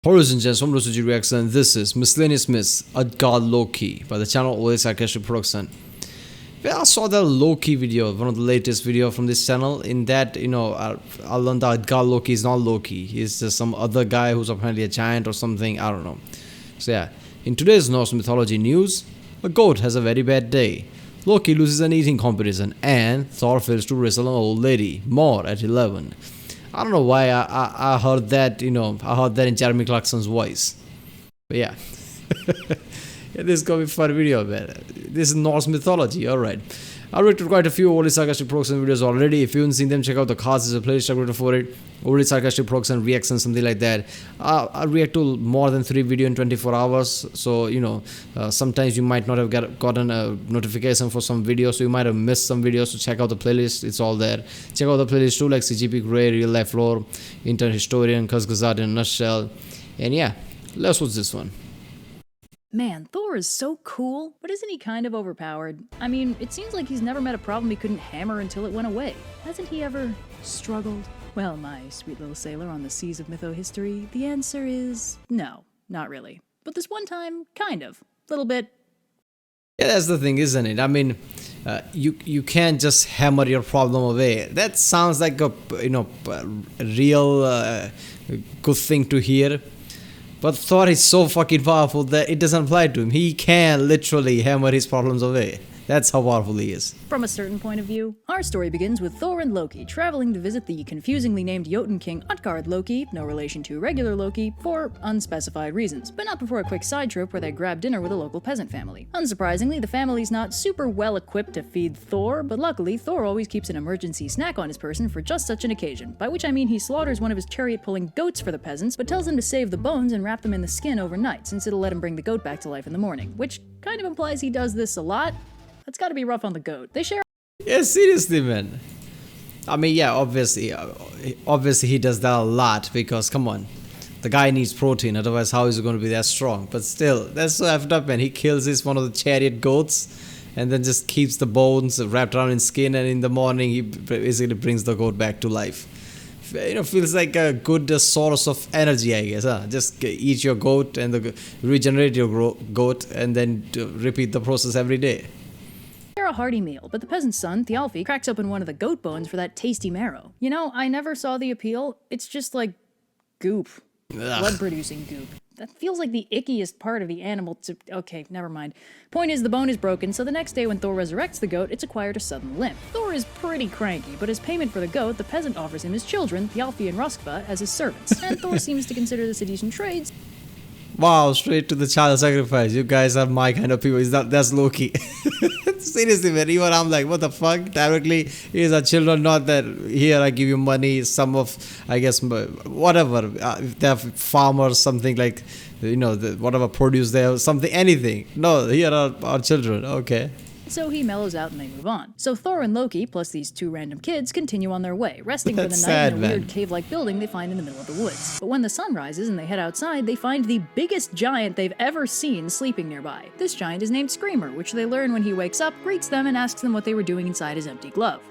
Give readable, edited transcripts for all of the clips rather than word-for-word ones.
Ladies and gents, from Rosuji Reaction, this is Miscellaneous Miss Utgard Loki by the channel always Sarcastic production. Well, I saw the Loki video, one of the latest video from this channel. In that, I learned that Utgard Loki is not Loki. He's just some other guy who's apparently a giant or something. I don't know. So yeah, in today's Norse mythology news, a goat has a very bad day. Loki loses an eating competition, and Thor fails to wrestle an old lady. More at 11. I don't know why I heard that, I heard that in Jeremy Clarkson's voice. But yeah. Yeah, this is gonna be a fun video, man. This is Norse mythology, alright. I reacted quite a few oldie sarcastic production videos already. If you haven't seen them, check out the cards. There's a playlist I created for it. Oldie sarcastic production reactions, something like that. I react to more than 3 videos in 24 hours. So, sometimes you might not have gotten a notification for some videos. So you might have missed some videos. So check out the playlist. It's all there. Check out the playlist too, like CGP Grey, Real Life Lore, Internet Historian, Kazgazad in a nutshell. And yeah, let's watch this one. Man, Thor is so cool, but isn't he kind of overpowered? I mean, it seems like he's never met a problem he couldn't hammer until it went away. Hasn't he ever struggled? Well, my sweet little sailor on the seas of mytho-history, the answer is no, not really. But this one time, kind of. Little bit. Yeah, that's the thing, isn't it? I mean, you can't just hammer your problem away. That sounds like a real good thing to hear. But Thor is so fucking powerful that it doesn't apply to him. He can literally hammer his problems away. That's how powerful he is. From a certain point of view, our story begins with Thor and Loki traveling to visit the confusingly named Jotun king Utgard Loki, no relation to regular Loki, for unspecified reasons, but not before a quick side trip where they grab dinner with a local peasant family. Unsurprisingly, the family's not super well equipped to feed Thor, but luckily Thor always keeps an emergency snack on his person for just such an occasion, by which I mean he slaughters one of his chariot-pulling goats for the peasants, but tells them to save the bones and wrap them in the skin overnight, since it'll let him bring the goat back to life in the morning, which kind of implies he does this a lot. That's gotta be rough on the goat. They share. Yeah, seriously, man. I mean, yeah, obviously he does that a lot because, come on, the guy needs protein. Otherwise, how is he going to be that strong? But still, that's so effed up, man. He kills one of the chariot goats and then just keeps the bones wrapped around in skin. And in the morning, he basically brings the goat back to life. Feels like a good source of energy, I guess. Huh? Just eat your goat and regenerate your goat and then repeat the process every day. They're a hearty meal, but the peasant's son, Thialfi, cracks open one of the goat bones for that tasty marrow. You know, I never saw the appeal. It's just like goop. Blood-producing goop. That feels like the ickiest part of the animal to... Okay, never mind. Point is, the bone is broken, so the next day when Thor resurrects the goat, it's acquired a sudden limp. Thor is pretty cranky, but as payment for the goat, the peasant offers him his children, Thialfi and Roskva, as his servants. And Thor seems to consider this a decent trade. Wow, straight to the child sacrifice. You guys are my kind of people. That's Loki. Seriously, man. Even I'm like, what the fuck? Directly, here's our children. Not that here I give you money. Some of, I guess, whatever. If they have farmers, something like, whatever produce they have, something, anything. No, here are our children. Okay. So he mellows out and they move on. So Thor and Loki, plus these 2 random kids, continue on their way, resting for the night in a weird cave-like building they find in the middle of the woods. But when the sun rises and they head outside, they find the biggest giant they've ever seen sleeping nearby. This giant is named Skrymir, which they learn when he wakes up, greets them, and asks them what they were doing inside his empty glove.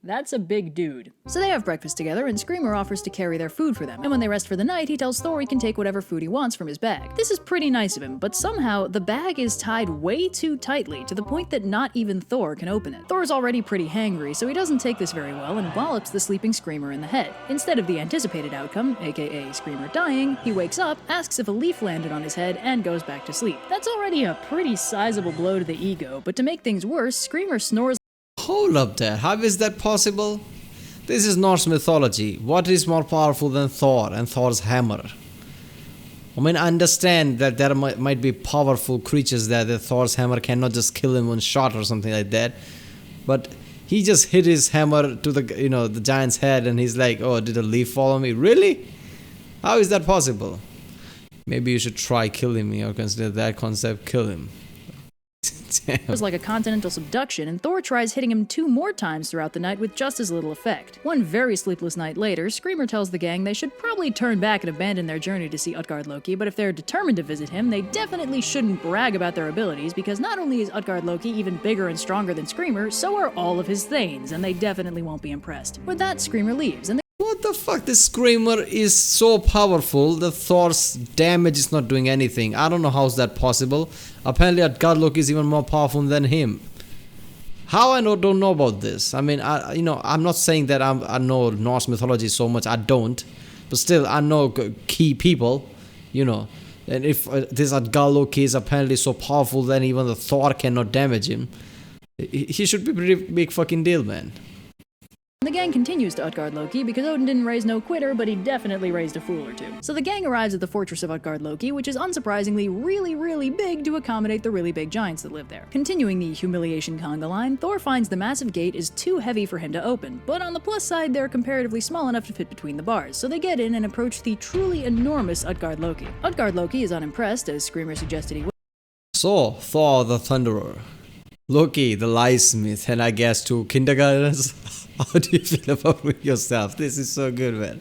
That's a big dude. So they have breakfast together, and Skrymir offers to carry their food for them. And when they rest for the night, he tells Thor he can take whatever food he wants from his bag. This is pretty nice of him, but somehow the bag is tied way too tightly to the point that not even Thor can open it. Thor is already pretty hangry, so he doesn't take this very well and wallops the sleeping Skrymir in the head. Instead of the anticipated outcome, aka Skrymir dying, he wakes up, asks if a leaf landed on his head, and goes back to sleep. That's already a pretty sizable blow to the ego, but to make things worse, Skrymir snores. Hold up there. How is that possible? This is Norse mythology. What is more powerful than Thor and Thor's hammer? I mean, I understand that there might be powerful creatures there that Thor's hammer cannot just kill in one shot or something like that. But he just hit his hammer to the giant's head and he's like, oh, did a leaf fall on me? Really? How is that possible? Maybe you should try killing me or consider that concept kill him. It was like a continental subduction, and Thor tries hitting him 2 more times throughout the night with just as little effect. One very sleepless night later, Skrymir tells the gang they should probably turn back and abandon their journey to see Utgard Loki, but if they're determined to visit him, they definitely shouldn't brag about their abilities, because not only is Utgard Loki even bigger and stronger than Skrymir, so are all of his thanes, and they definitely won't be impressed. With that, Skrymir leaves, and the fuck? This Skrymir is so powerful that Thor's damage is not doing anything. I don't know how is that possible. Apparently Utgard Loki is even more powerful than him. How I don't know about this? I mean, I'm not saying that I know Norse mythology so much. I don't. But still, I know key people, And if this Utgard Loki is apparently so powerful, then even the Thor cannot damage him. He should be a pretty big fucking deal, man. The gang continues to Utgard Loki because Odin didn't raise no quitter, but he definitely raised a fool or two. So the gang arrives at the fortress of Utgard Loki, which is unsurprisingly really big to accommodate the really big giants that live there. Continuing the humiliation conga line, Thor finds the massive gate is too heavy for him to open, but on the plus side they're comparatively small enough to fit between the bars, so they get in and approach the truly enormous Utgard Loki. Utgard Loki is unimpressed, as Skrymir suggested he would. So, Thor the Thunderer, Loki the Liesmith, and I guess two kindergartners. How do you feel about yourself? This is so good, man.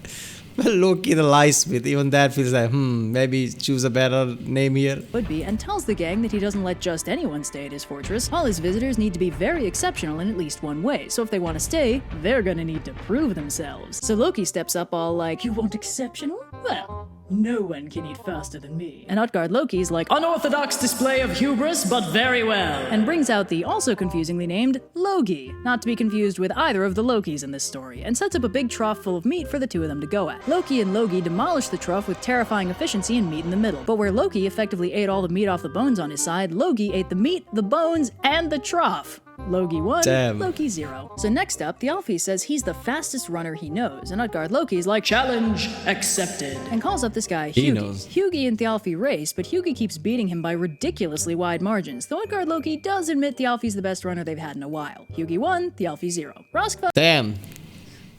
Well, Loki the Liesmith, even that feels like, maybe choose a better name here. Would be, and tells the gang that he doesn't let just anyone stay at his fortress. All his visitors need to be very exceptional in at least one way, so if they want to stay, they're gonna need to prove themselves. So Loki steps up all like, you want exceptional? Well, no one can eat faster than me. And Utgard Loki's like, unorthodox display of hubris, but very well. And brings out the also confusingly named Logi, not to be confused with either of the Lokis in this story, and sets up a big trough full of meat for the two of them to go at. Loki and Logi demolish the trough with terrifying efficiency and meat in the middle. But where Loki effectively ate all the meat off the bones on his side, Logi ate the meat, the bones, and the trough. Loki 1, Damn. Loki 0. So next up, Thialfi says he's the fastest runner he knows, and Utgard Loki's like, challenge accepted, and calls up this guy Hugi. Hugi and Thialfi race, but Hugi keeps beating him by ridiculously wide margins, though Utgard Loki does admit Thialfi's the best runner they've had in a while. Hugi 1, Thialfi 0. Roskva, damn,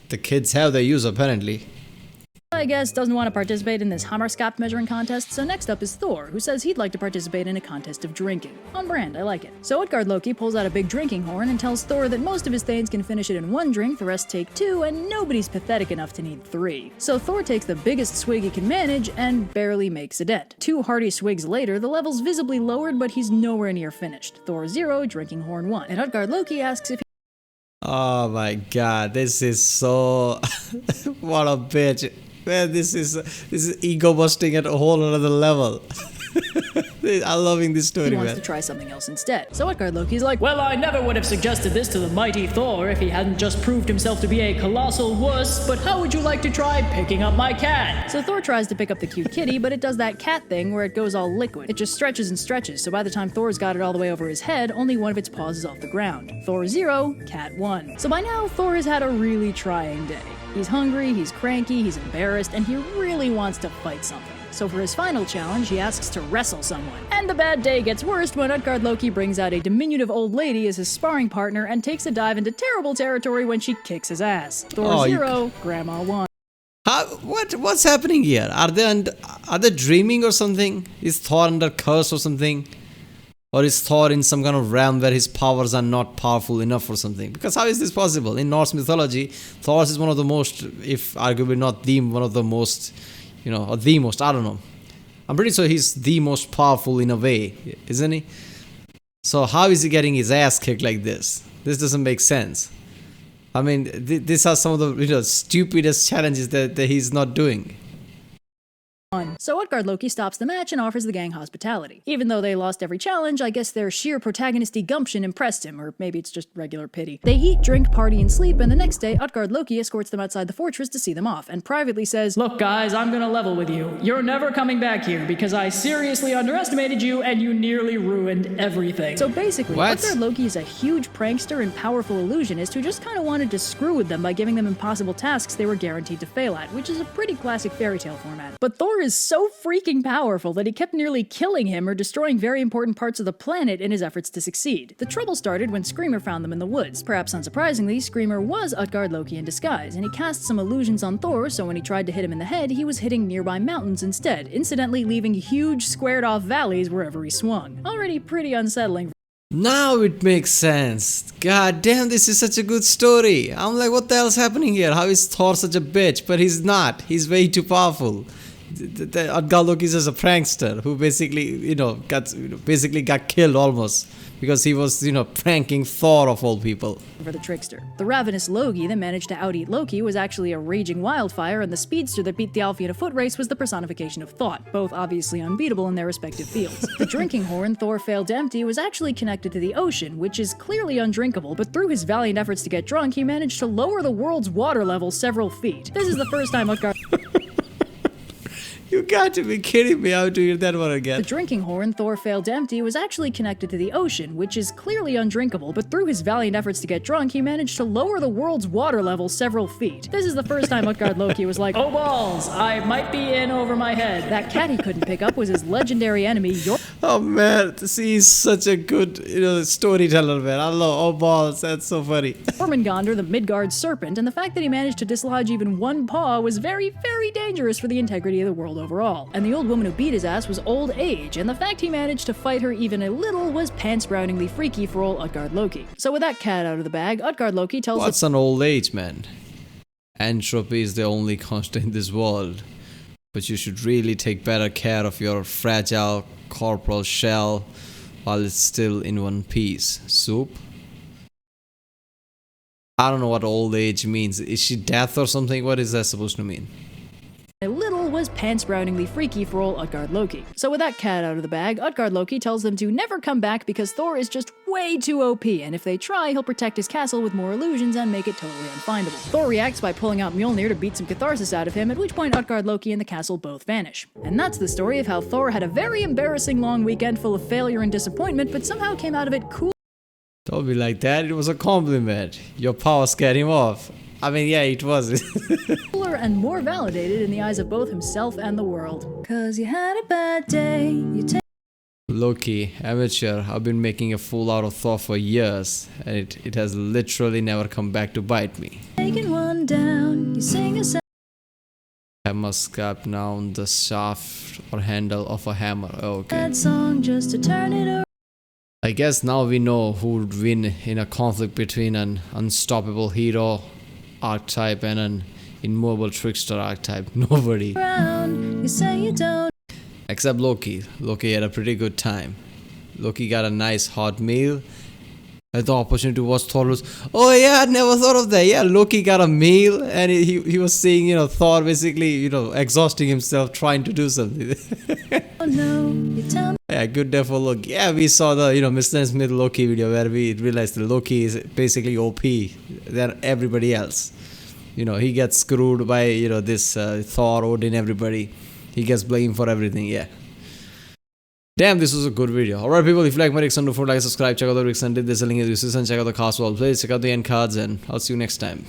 the kids have their use apparently. I guess, doesn't want to participate in this Hammerskap measuring contest, so next up is Thor, who says he'd like to participate in a contest of drinking. On brand, I like it. So Utgard Loki pulls out a big drinking horn and tells Thor that most of his thanes can finish it in one drink, the rest take two, and nobody's pathetic enough to need three. So Thor takes the biggest swig he can manage and barely makes a dent. 2 hearty swigs later, the level's visibly lowered, but he's nowhere near finished. Thor 0, drinking horn 1. And Utgard Loki asks if Oh my god, this is so... what a bitch. Man, this is ego busting at a whole other level. I'm loving this story, he wants man. to try something else instead. So Utgard Loki's like, well, I never would have suggested this to the mighty Thor if he hadn't just proved himself to be a colossal wuss, but how would you like to try picking up my cat? So Thor tries to pick up the cute kitty, but it does that cat thing where it goes all liquid. It just stretches and stretches, so by the time Thor's got it all the way over his head, only one of its paws is off the ground. Thor 0, cat 1. So by now, Thor has had a really trying day. He's hungry, he's cranky, he's embarrassed, and he really wants to fight something. So for his final challenge, he asks to wrestle someone. And the bad day gets worse when Utgard Loki brings out a diminutive old lady as his sparring partner and takes a dive into terrible territory when she kicks his ass. Thor 0, Grandma 1. What's happening here? Are they dreaming or something? Is Thor under curse or something? Or is Thor in some kind of realm where his powers are not powerful enough or something? Because how is this possible? In Norse mythology, Thor is one of the most, if arguably not the one of the most, or the most, I don't know. I'm pretty sure he's the most powerful in a way, isn't he? So how is he getting his ass kicked like this? This doesn't make sense. I mean, these are some of the stupidest challenges that he's not doing. So Utgard Loki stops the match and offers the gang hospitality. Even though they lost every challenge, I guess their sheer protagonisty gumption impressed him, or maybe it's just regular pity. They eat, drink, party, and sleep, and the next day, Utgard Loki escorts them outside the fortress to see them off, and privately says, look guys, I'm gonna level with you. You're never coming back here, because I seriously underestimated you, and you nearly ruined everything. So basically, Utgard Loki is a huge prankster and powerful illusionist who just kinda wanted to screw with them by giving them impossible tasks they were guaranteed to fail at, which is a pretty classic fairy tale format. But Thor is so freaking powerful that he kept nearly killing him or destroying very important parts of the planet in his efforts to succeed. The trouble started when Skrymir found them in the woods. Perhaps unsurprisingly, Skrymir was Utgard Loki in disguise, and he cast some illusions on Thor, so when he tried to hit him in the head, he was hitting nearby mountains instead, incidentally leaving huge squared-off valleys wherever he swung. Already pretty unsettling. Now it makes sense. God damn, this is such a good story. I'm like, what the hell's happening here? How is Thor such a bitch? But he's not. He's way too powerful. Utgard Loki is just a prankster who basically, got killed almost because he was, pranking Thor of all people. For the trickster. The ravenous Loki that managed to out-eat Loki was actually a raging wildfire, and the speedster that beat Thialfi in a foot race was the personification of thought, both obviously unbeatable in their respective fields. The drinking horn Thor failed to empty was actually connected to the ocean, which is clearly undrinkable, but through his valiant efforts to get drunk, he managed to lower the world's water level several feet. This is the first time Utgard... You got to be kidding me. How do you that one again? The drinking horn Thor failed to empty was actually connected to the ocean, which is clearly undrinkable, but through his valiant efforts to get drunk, he managed to lower the world's water level several feet. This is the first time Utgard Loki was like, "Oh balls, I might be in over my head." That cat he couldn't pick up was his legendary enemy, Oh man, see, he's such a good, storyteller, man. I love, oh balls, that's so funny. Jormungandr, the Midgard serpent, and the fact that he managed to dislodge even one paw was very, very dangerous for the integrity of the world overall. And the old woman who beat his ass was old age, and the fact he managed to fight her even a little was pants-browningly freaky for old Utgard Loki. So with that cat out of the bag, Utgard Loki tells What's an old age, man? Entropy is the only constant in this world. But you should really take better care of your fragile corporal shell while it's still in one piece. Soup? I don't know what old age means. Is she death or something? What is that supposed to mean? a little was pants-browningly freaky for old Utgard Loki. So with that cat out of the bag, Utgard Loki tells them to never come back because Thor is just way too OP, and if they try, he'll protect his castle with more illusions and make it totally unfindable. Thor reacts by pulling out Mjolnir to beat some catharsis out of him, at which point Utgard Loki and the castle both vanish. And that's the story of how Thor had a very embarrassing long weekend full of failure and disappointment, but somehow came out of it cool. Don't be like that, it was a compliment. Your power scared him off. I mean, yeah, it was. Cooler and more validated in the eyes of both himself and the world. Cause you had a bad day, you take Loki, amateur, I've been making a fool out of Thor for years, and it has literally never come back to bite me. taking one down, you sing a sad I must grab down the shaft or handle of a hammer. Okay. song just to turn it around. I guess now we know who would win in a conflict between an unstoppable hero archetype and an immovable trickster archetype. Nobody. You say you don't. Except Loki. Loki had a pretty good time. Loki got a nice hot meal. Had the opportunity to watch Thor lose. Oh yeah, I never thought of that. Yeah, Loki got a meal and he was seeing, Thor basically, exhausting himself trying to do something. Oh no, you tell me. Yeah, good day for Loki. Yeah, we saw the, Miscellaneous Loki video where we realized that Loki is basically OP than everybody else. He gets screwed by, this Thor, Odin, everybody. He gets blamed for everything, yeah. Damn, this was a good video. Alright people, if you like my reaction, don't forget to like, subscribe, check out the reaction, there's a link in the description, check out the cast wall plays, check out the end cards, and I'll see you next time.